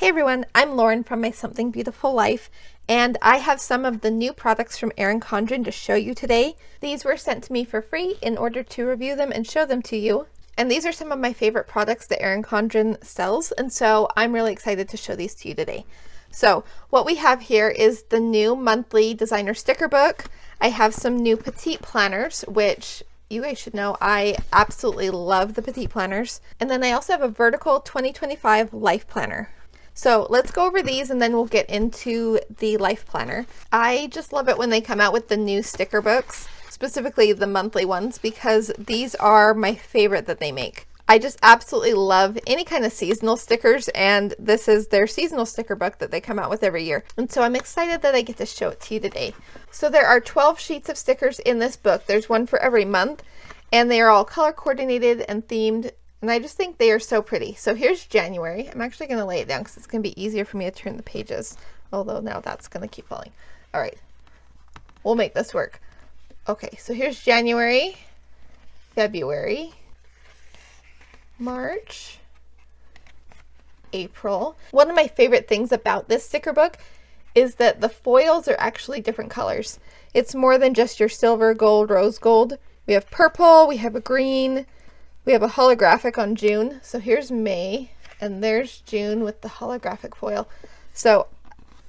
Hey everyone, I'm Lauren from My Something Beautiful Life, and I have some of the new products from Erin Condren to show you today. These were sent to me for free in order to review them and show them to you. And these are some of my favorite products that Erin Condren sells, and so I'm really excited to show these to you today. So what we have here is the new monthly designer sticker book. I have some new Petite Planners, which you guys should know I absolutely love the Petite Planners. And then I also have a vertical 2025 life planner. So let's go over these and then we'll get into the life planner. I just love it when they come out with the new sticker books, specifically the monthly ones, because these are my favorite that they make. I just absolutely love any kind of seasonal stickers, and this is their seasonal sticker book that they come out with every year. And so I'm excited that I get to show it to you today. So there are 12 sheets of stickers in this book. There's one for every month, and they are all color coordinated and themed. And I just think they are so pretty. So here's January. I'm actually going to lay it down because it's going to be easier for me to turn the pages. Although now that's going to keep falling. All right. We'll make this work. Okay, so here's January, February, March, April. One of my favorite things about this sticker book is that the foils are actually different colors. It's more than just your silver, gold, rose gold. We have purple, we have a green. We have a holographic on June. So here's May, and there's June with the holographic foil. So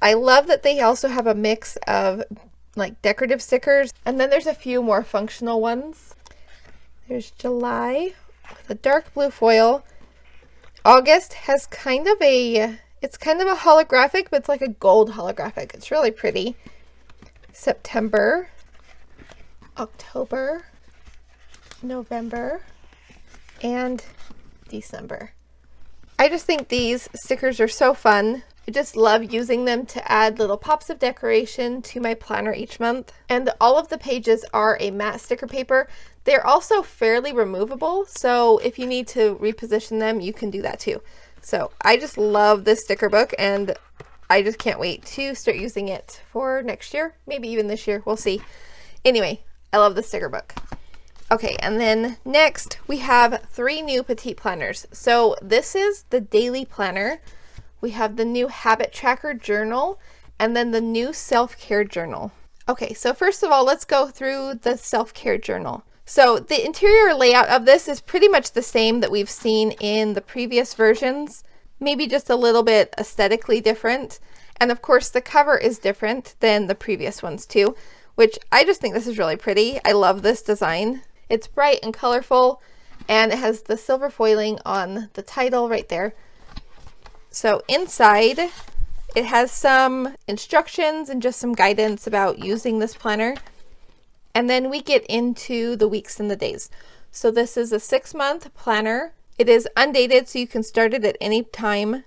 I love that they also have a mix of like decorative stickers, and then there's a few more functional ones. There's July with a dark blue foil. August has kind of a, it's kind of a holographic, but it's like a gold holographic. It's really pretty. September, October, November, and December. I just think these stickers are so fun. I just love using them to add little pops of decoration to my planner each month. And all of the pages are a matte sticker paper. They're also fairly removable, so if you need to reposition them, you can do that too. So I just love this sticker book, and I just can't wait to start using it for next year, maybe even this year, we'll see. Anyway, I love the sticker book. Okay, and then next we have 3 new Petite Planners. So this is the daily planner. We have the new habit tracker journal, and then the new self-care journal. Okay, so first of all, let's go through the self-care journal. So the interior layout of this is pretty much the same that we've seen in the previous versions, maybe just a little bit aesthetically different. And of course the cover is different than the previous ones too, which I just think this is really pretty. I love this design. It's bright and colorful, and it has the silver foiling on the title right there. So inside, it has some instructions and just some guidance about using this planner. And then we get into the weeks and the days. So this is a 6-month planner. It is undated, so you can start it at any time.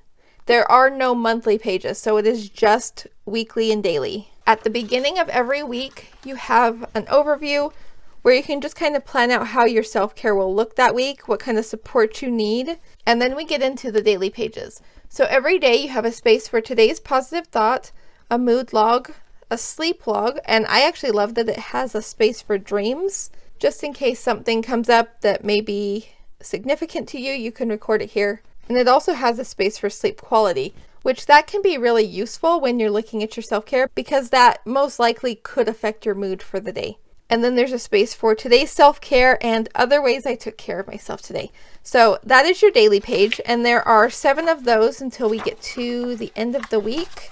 There are no monthly pages, so it is just weekly and daily. At the beginning of every week, you have an overview where you can just kind of plan out how your self-care will look that week, what kind of support you need, and then we get into the daily pages. So every day you have a space for today's positive thought, a mood log, a sleep log, and I actually love that it has a space for dreams. Just in case something comes up that may be significant to you, you can record it here. And it also has a space for sleep quality, which that can be really useful when you're looking at your self-care, because that most likely could affect your mood for the day. And then there's a space for today's self-care and other ways I took care of myself today. So that is your daily page, and there are 7 of those until we get to the end of the week.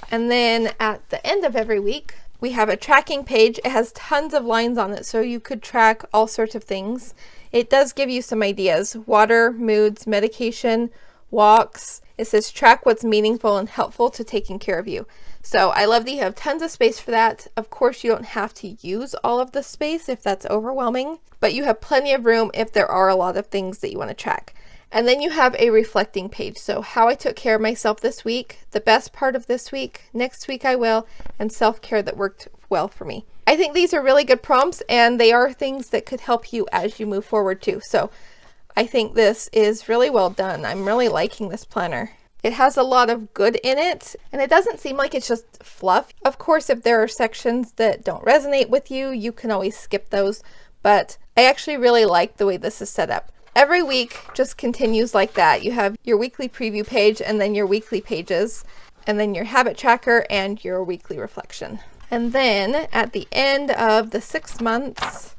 And then at the end of every week, we have a tracking page. It has tons of lines on it, so you could track all sorts of things. It does give you some ideas: water, moods, medication, walks. It says track what's meaningful and helpful to taking care of you. So I love that you have tons of space for that. Of course, you don't have to use all of the space if that's overwhelming, but you have plenty of room if there are a lot of things that you want to track. And then you have a reflecting page. So how I took care of myself this week, the best part of this week, next week I will, and self-care that worked well for me. I think these are really good prompts, and they are things that could help you as you move forward too. So I think this is really well done. I'm really liking this planner. It has a lot of good in it, and it doesn't seem like it's just fluff. Of course, if there are sections that don't resonate with you, you can always skip those, but I actually really like the way this is set up. every week just continues like that. You have your weekly preview page and then your weekly pages, and then your habit tracker and your weekly reflection. And then at the end of the 6 months,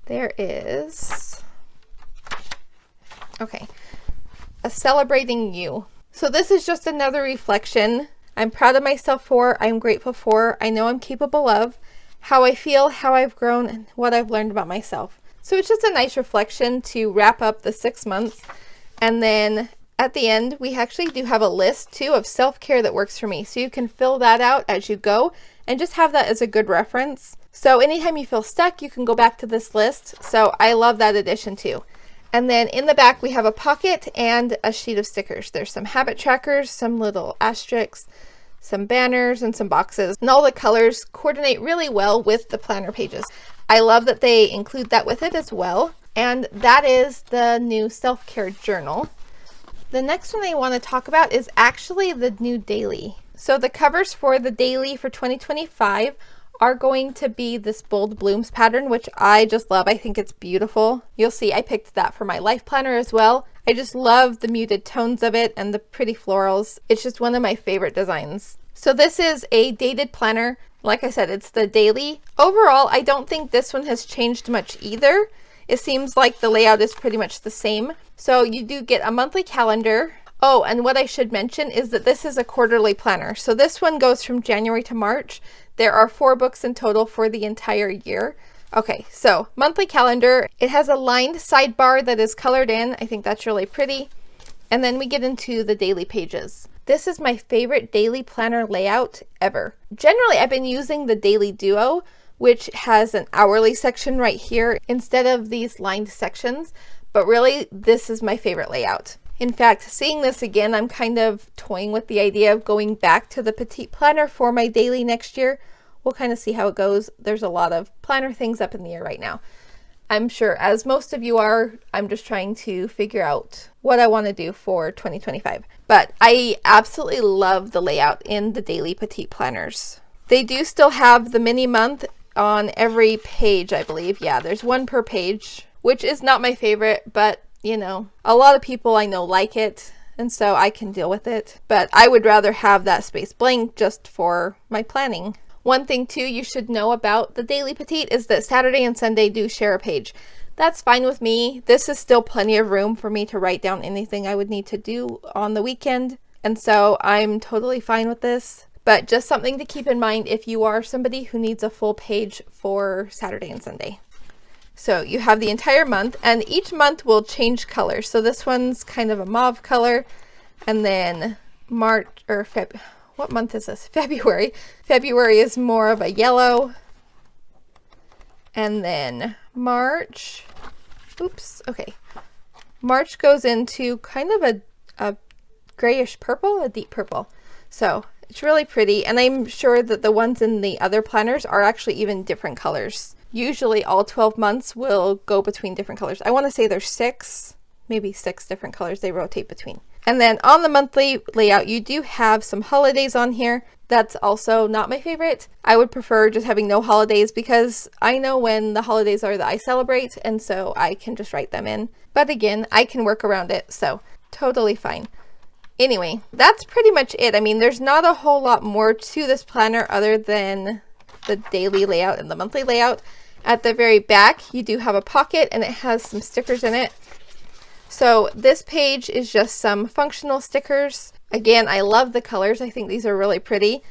there is, okay, a celebrating you. So this is just another reflection. I'm proud of myself for, I'm grateful for, I know I'm capable of, how I feel, how I've grown, and what I've learned about myself. So it's just a nice reflection to wrap up the 6 months. And then at the end, we actually do have a list too of self-care that works for me. So you can fill that out as you go and just have that as a good reference. So anytime you feel stuck, you can go back to this list. So I love that addition too. And then in the back, we have a pocket and a sheet of stickers. There's some habit trackers, some little asterisks, some banners, and some boxes. And all the colors coordinate really well with the planner pages. I love that they include that with it as well. And that is the new self-care journal. The next one I want to talk about is actually the new daily. So the covers for the daily for 2025 are going to be this bold blooms pattern, which I just love. I think it's beautiful. You'll see I picked that for my life planner as well. I just love the muted tones of it and the pretty florals. It's just one of my favorite designs. So this is a dated planner. Like I said, it's the daily. Overall, I don't think this one has changed much either. It seems like the layout is pretty much the same. So you do get a monthly calendar. Oh, and what I should mention is that this is a quarterly planner. So this one goes from January to March. There are 4 books in total for the entire year. Okay, so monthly calendar. It has a lined sidebar that is colored in. I think that's really pretty. And then we get into the daily pages. This is my favorite daily planner layout ever. Generally, I've been using the Daily Duo, which has an hourly section right here instead of these lined sections. But really, this is my favorite layout. In fact, seeing this again, I'm kind of toying with the idea of going back to the Petite Planner for my daily next year. We'll kind of see how it goes. There's a lot of planner things up in the air right now. I'm sure, as most of you are, I'm just trying to figure out what I want to do for 2025. But I absolutely love the layout in the daily Petite Planners. They do still have the mini month on every page, I believe. Yeah, there's 1 per page, which is not my favorite, but you know, a lot of people I know like it, and so I can deal with it. But I would rather have that space blank just for my planning. One thing too you should know about the Daily Petite is that Saturday and Sunday do share a page. That's fine with me. This is still plenty of room for me to write down anything I would need to do on the weekend, and so I'm totally fine with this. But just something to keep in mind if you are somebody who needs a full page for Saturday and Sunday. So you have the entire month, and each month will change colors. So this one's kind of a mauve color, and then what month is this? February. February is more of a yellow, and then March, March goes into kind of a grayish purple, a deep purple. So it's really pretty, and I'm sure that the ones in the other planners are actually even different colors. Usually all 12 months will go between different colors. I want to say there's maybe 6 different colors they rotate between. And then on the monthly layout, you do have some holidays on here. That's also not my favorite. I would prefer just having no holidays because I know when the holidays are that I celebrate, and so I can just write them in. But again, I can work around it, so totally fine. Anyway, that's pretty much it. I mean, there's not a whole lot more to this planner other than the daily layout and the monthly layout. At the very back, you do have a pocket, and it has some stickers in it. So this page is just some functional stickers. Again, I love the colors. I think these are really pretty.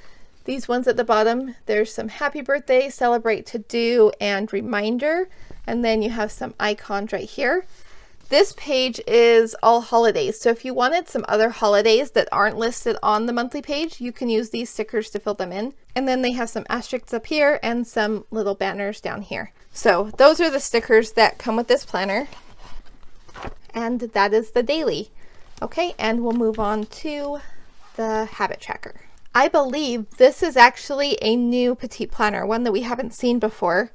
These ones at the bottom, there's some happy birthday, celebrate, to do, and reminder. And then you have some icons right here. This page is all holidays. So if you wanted some other holidays that aren't listed on the monthly page, you can use these stickers to fill them in. And then they have some asterisks up here and some little banners down here. So those are the stickers that come with this planner. And that is the daily. Okay, and we'll move on to the habit tracker. I believe this is actually a new Petite Planner, one that we haven't seen before.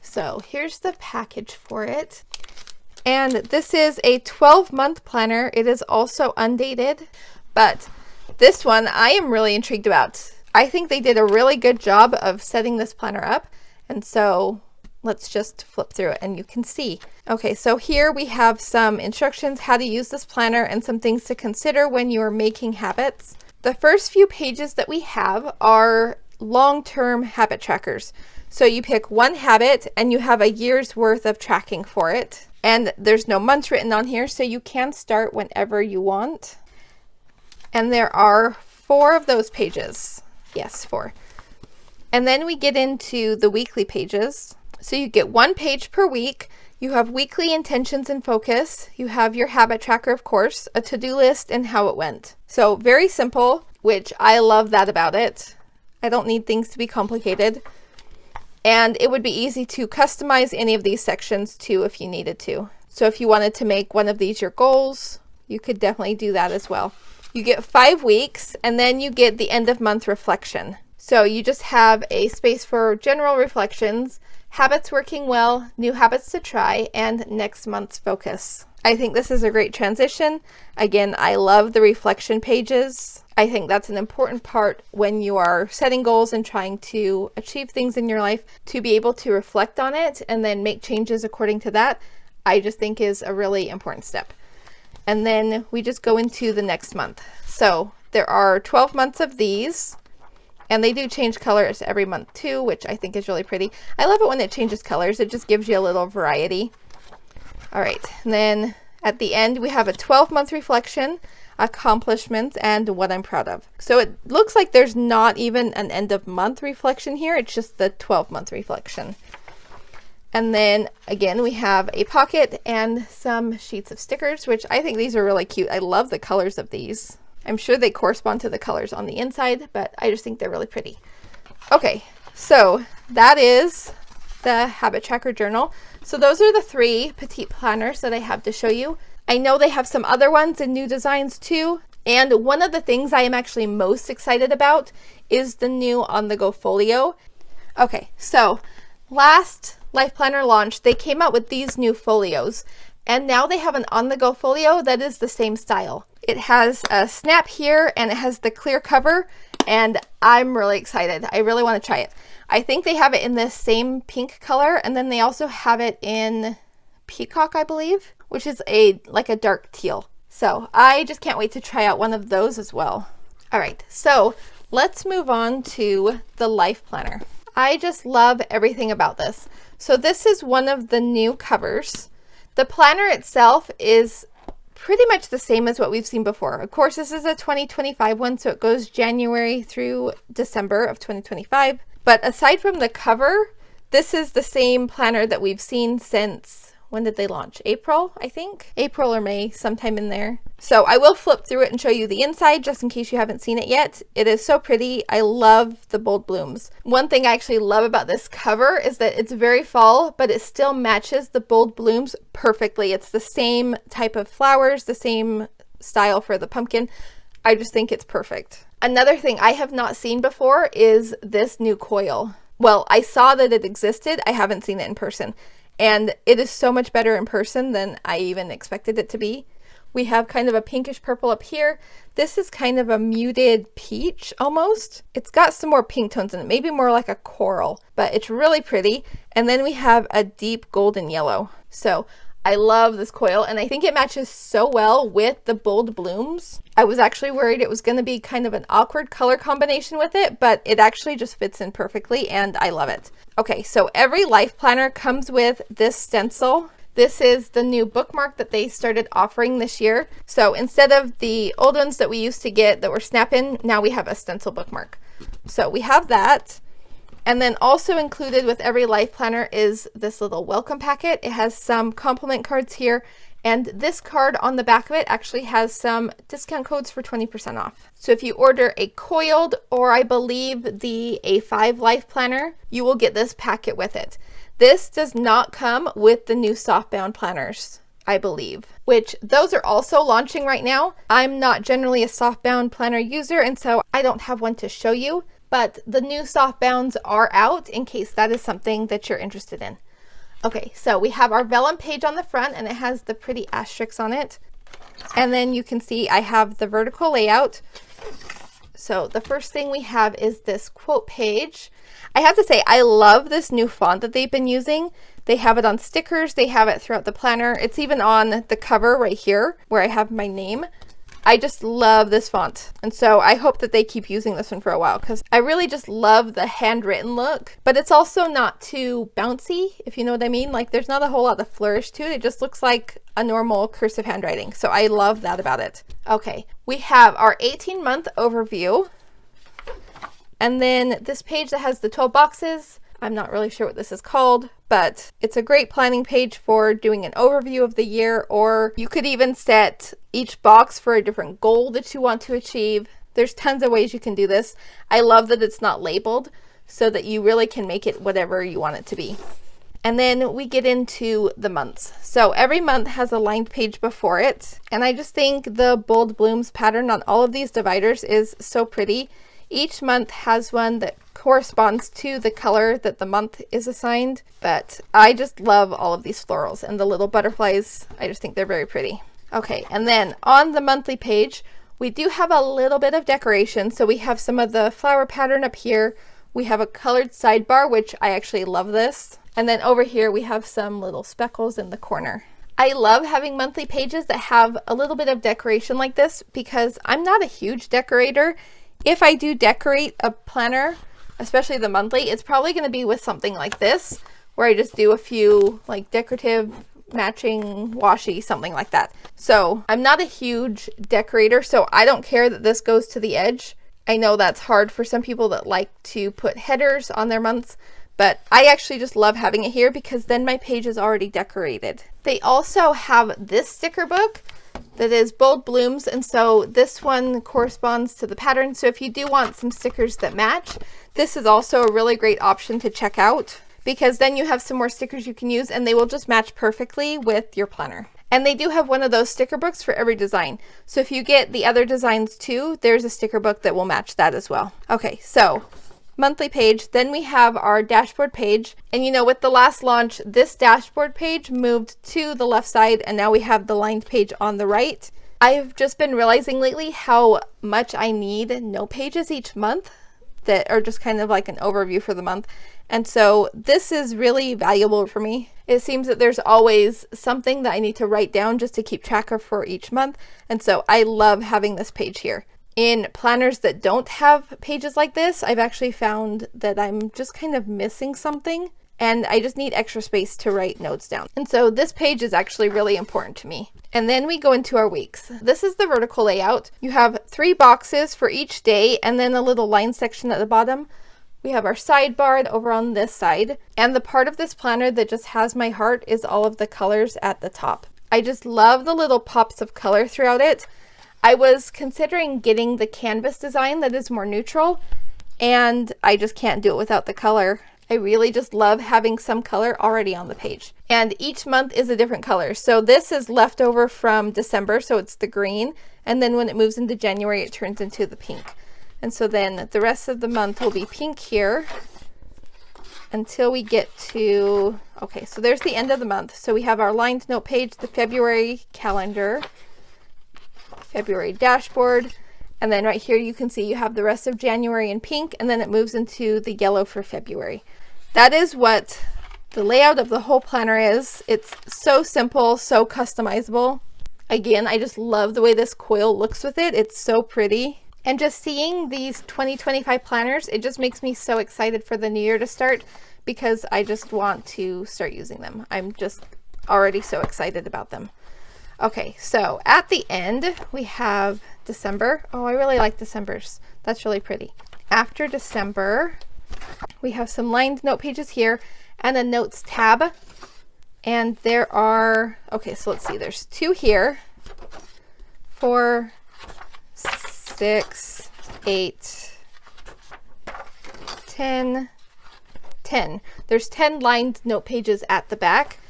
So here's the package for it. And this is a 12-month planner. It is also undated, but this one I am really intrigued about. I think they did a really good job of setting this planner up, and so let's just flip through it and you can see. Okay, so here we have some instructions how to use this planner and some things to consider when you are making habits. The first few pages that we have are long-term habit trackers. So you pick one habit and you have a year's worth of tracking for it. And there's no months written on here, so you can start whenever you want. And there are 4 of those pages. Yes, 4. And then we get into the weekly pages. So you get 1 page per week. You have weekly intentions and focus. You have your habit tracker, of course, a to-do list, and how it went. So very simple, which I love that about it. I don't need things to be complicated. And it would be easy to customize any of these sections too if you needed to. So if you wanted to make one of these your goals, you could definitely do that as well. You get 5 weeks, and then you get the end of month reflection. So you just have a space for general reflections, habits working well, new habits to try, and next month's focus. I think this is a great transition. Again, I love the reflection pages. I think that's an important part when you are setting goals and trying to achieve things in your life, to be able to reflect on it and then make changes according to that. I just think is a really important step. And then we just go into the next month. So there are 12 months of these, and they do change colors every month too, which I think is really pretty. I love it when it changes colors. It just gives you a little variety. All right, and then at the end we have a 12-month reflection, accomplishments, and what I'm proud of. So it looks like there's not even an end of month reflection here. It's just the 12-month reflection. And then again, we have a pocket and some sheets of stickers, which I think these are really cute. I love the colors of these. I'm sure they correspond to the colors on the inside, but I just think they're really pretty. Okay, so that is the habit tracker journal. So those are the 3 Petite planners that I have to show you. I know they have some other ones and new designs too. And one of the things I am actually most excited about is the new On-the-Go Folio. Okay, so last Life Planner launch, they came out with these new folios, and now they have an On-the-Go Folio that is the same style. It has a snap here and it has the clear cover, and I'm really excited. I really want to try it. I think they have it in this same pink color, and then they also have it in peacock, I believe, which is like a dark teal. So I just can't wait to try out one of those as well. All right, so let's move on to the Life Planner. I just love everything about this. So this is one of the new covers. The planner itself is pretty much the same as what we've seen before. Of course, this is a 2025 one, so it goes January through December of 2025. But aside from the cover, this is the same planner that we've seen since, when did they launch? April, I think? April or May, sometime in there. So I will flip through it and show you the inside just in case you haven't seen it yet. It is so pretty. I love the bold blooms. One thing I actually love about this cover is that it's very fall, but it still matches the bold blooms perfectly. It's the same type of flowers, the same style for the pumpkin. I just think it's perfect. Another thing I have not seen before is this new coil. Well, I saw that it existed. I haven't seen it in person. And it is so much better in person than I even expected it to be. We have kind of a pinkish purple up here. This is kind of a muted peach almost. It's got some more pink tones in it, maybe more like a coral, but it's really pretty. And then we have a deep golden yellow. So I love this coil, and I think it matches so well with the bold blooms. I was actually worried it was going to be kind of an awkward color combination with it, but it actually just fits in perfectly, and I love it. Okay, so every life planner comes with this stencil. This is the new bookmark that they started offering this year. So instead of the old ones that we used to get that were snap-in, now we have a stencil bookmark. So we have that. And then also included with every life planner is this little welcome packet. It has some compliment cards here, and this card on the back of it actually has some discount codes for 20% off. So if you order a coiled, or I believe the A5 life planner, you will get this packet with it. This does not come with the new softbound planners, I believe, which those are also launching right now. I'm not generally a softbound planner user, and so I don't have one to show you. But the new softbounds are out in case that is something that you're interested in. Okay, so we have our vellum page on the front, and it has the pretty asterisks on it. And then you can see I have the vertical layout. So the first thing we have is this quote page. I have to say, I love this new font that they've been using. They have it on stickers, they have it throughout the planner. It's even on the cover right here where I have my name. I just love this font. And so I hope that they keep using this one for a while because I really just love the handwritten look, but it's also not too bouncy, if you know what I mean. Like there's not a whole lot of flourish to it. It just looks like a normal cursive handwriting. So I love that about it. Okay, we have our 18-month overview. And then this page that has the 12 boxes. I'm not really sure what this is called, but it's a great planning page for doing an overview of the year, or you could even set each box for a different goal that you want to achieve. There's tons of ways you can do this. I love that it's not labeled so that you really can make it whatever you want it to be. And then we get into the months. So every month has a lined page before it. And I just think the bold blooms pattern on all of these dividers is so pretty. Each month has one that corresponds to the color that the month is assigned, but I just love all of these florals and the little butterflies. I just think they're very pretty. Okay, and then on the monthly page, we do have a little bit of decoration. So we have some of the flower pattern up here. We have a colored sidebar, which I actually love this. And then over here, we have some little speckles in the corner. I love having monthly pages that have a little bit of decoration like this because I'm not a huge decorator. If I do decorate a planner, especially the monthly, it's probably going to be with something like this, where I just do a few like decorative matching washi, something like that. So I'm not a huge decorator, so I don't care that this goes to the edge. I know that's hard for some people that like to put headers on their months, but I actually just love having it here because then my page is already decorated. They also have this sticker book that is bold blooms, and so this one corresponds to the pattern. So if you do want some stickers that match, this is also a really great option to check out because then you have some more stickers you can use and they will just match perfectly with your planner. And they do have one of those sticker books for every design. So if you get the other designs too, there's a sticker book that will match that as well. Okay, so monthly page, then we have our dashboard page. And you know, with the last launch, this dashboard page moved to the left side and now we have the lined page on the right. I've just been realizing lately how much I need note pages each month that are just kind of like an overview for the month. And so this is really valuable for me. It seems that there's always something that I need to write down just to keep track of for each month. And so I love having this page here. In planners that don't have pages like this, I've actually found that I'm just kind of missing something and I just need extra space to write notes down. And so this page is actually really important to me. And then we go into our weeks. This is the vertical layout. You have 3 boxes for each day and then a little line section at the bottom. We have our sidebar over on this side. And the part of this planner that just has my heart is all of the colors at the top. I just love the little pops of color throughout it. I was considering getting the canvas design that is more neutral, and I just can't do it without the color. I really just love having some color already on the page. And each month is a different color. So this is leftover from December, so it's the green. And then when it moves into January, it turns into the pink. And so then the rest of the month will be pink here until we get to, okay, so there's the end of the month. So we have our lined note page, the February calendar, February dashboard, and then right here you can see you have the rest of January in pink, and then it moves into the yellow for February. That is what the layout of the whole planner is. It's so simple, so customizable. Again, I just love the way this coil looks with it. It's so pretty. And just seeing these 2025 planners, it just makes me so excited for the new year to start because I just want to start using them. I'm just already so excited about them. Okay, so at the end, we have December. Oh, I really like December's. That's really pretty. After December, we have some lined note pages here and a notes tab. And there are, okay, so let's see, there's 2 here, 4, 6, 8, 10, 10. There's 10 lined note pages at the back.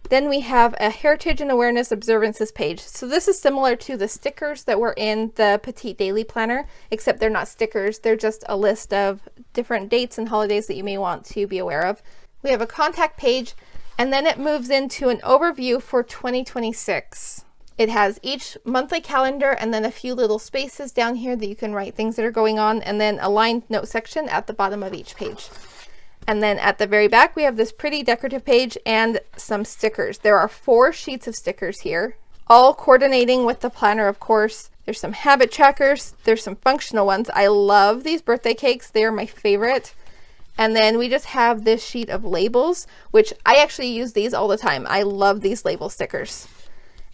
Then we have a Heritage and Awareness Observances page. So this is similar to the stickers that were in the Petite Daily Planner, except they're not stickers. They're just a list of different dates and holidays that you may want to be aware of. We have a contact page, and then it moves into an overview for 2026. It has each monthly calendar and then a few little spaces down here that you can write things that are going on, and then a lined note section at the bottom of each page. And then at the very back, we have this pretty decorative page and some stickers. There are 4 sheets of stickers here, all coordinating with the planner, of course. There's some habit trackers. There's some functional ones. I love these birthday cakes. They are my favorite. And then we just have this sheet of labels, which I actually use these all the time. I love these label stickers.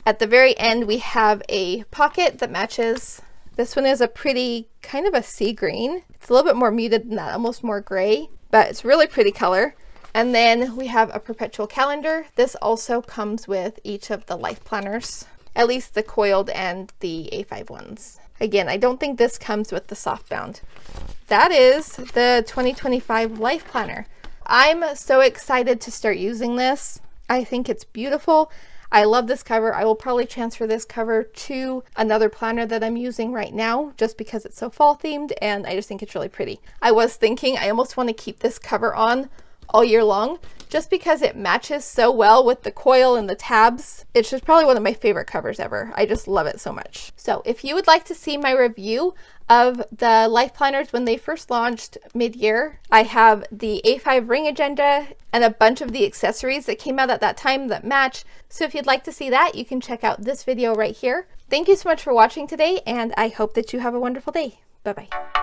At the very end, we have a pocket that matches. This one is a pretty kind of a sea green. It's a little bit more muted than that, almost more gray, but it's really pretty color. And then we have a perpetual calendar. This also comes with each of the life planners, at least the coiled and the A5 ones. Again, I don't think this comes with the soft bound. That is the 2025 Life Planner. I'm so excited to start using this. I think it's beautiful. I love this cover. I will probably transfer this cover to another planner that I'm using right now just because it's so fall themed, and I just think it's really pretty. I was thinking I almost want to keep this cover on all year long just because it matches so well with the coil and the tabs. It's just probably one of my favorite covers ever. I just love it so much. So if you would like to see my review of the life planners when they first launched mid-year, I have the A5 ring agenda and a bunch of the accessories that came out at that time that match. So if you'd like to see that, you can check out this video right here. Thank you so much for watching today, and I hope that you have a wonderful day. Bye-bye.